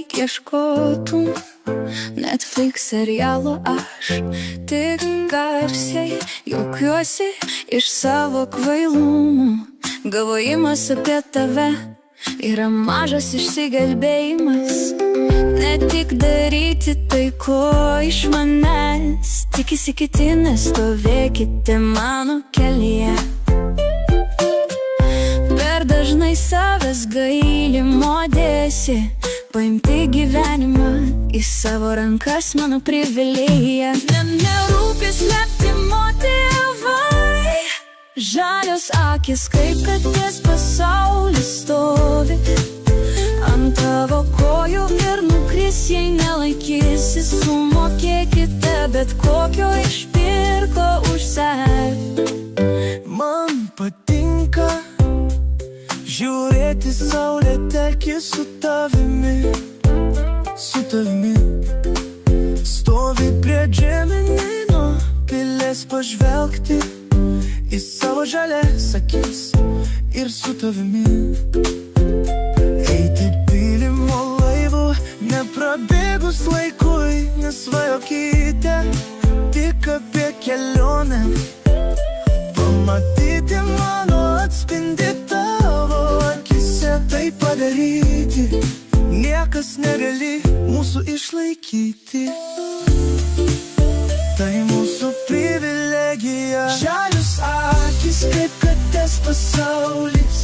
lyg ieškotum Netflix serialo aš tik garsiai juokiuosi iš savo kvailumų. Galvojimas apie tave yra mažas išsigelbėjimas. Ne tik daryti tai, ko iš manęs tikisi kiti, nestovėkite mano kelyje. Per dažnai savęs gaili modėsi, paimti gyvenimą į savo rankas mano privilegija. Nerūpi slėpti motyvai, žalios akis kaip katės pasaulis stovi ant tavo kojų ir nukris, jei nelaikysi. Sumokėkite bet kokio išpirko už savį. Man patinka žiūrėti saulė teki su tavimi. Stovi prie Džeminino pilies pažvelgti į savo žalias akis ir su tavimi. Eiti pylimo laivu, neprabėgus laikui, nesvajokite tik apie kelionę. Pamatyti mano atspindi tavo akise, tai padaryti niekas negali mūsų išlaikyti. Tai mūsų privilegija. Žalios akis kaip katės pasaulis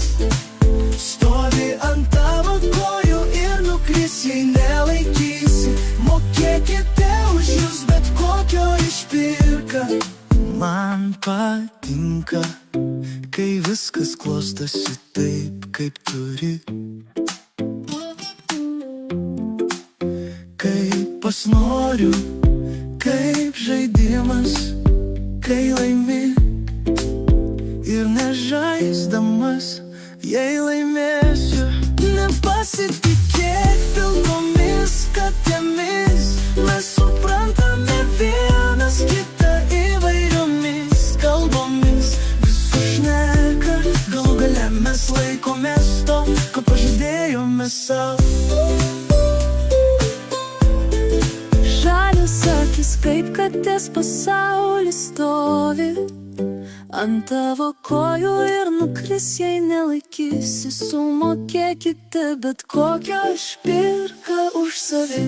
stovi ant tavo kojų ir nukris, jei nelaikysi. Mokėkite už jūs bet kokio išpirką. Man patinka, kai viskas klostosi taip, kaip turi. Kaip aš noriu, kaip žaidimas, kai laimi ir nežaisdamas, jei laimėsiu. Nepasitikėk pilkomis katėmis, mes suprantame vienas kitą įvairiomis kalbomis. Visų šneka, galų gale mes laikomės to, ko pažadėjome savo. Žalios akis kaip katės pasaulis stovi ant tavo kojų ir nukris, jei nelaikysi. Sumokėkite bet kokią išpirką už savį.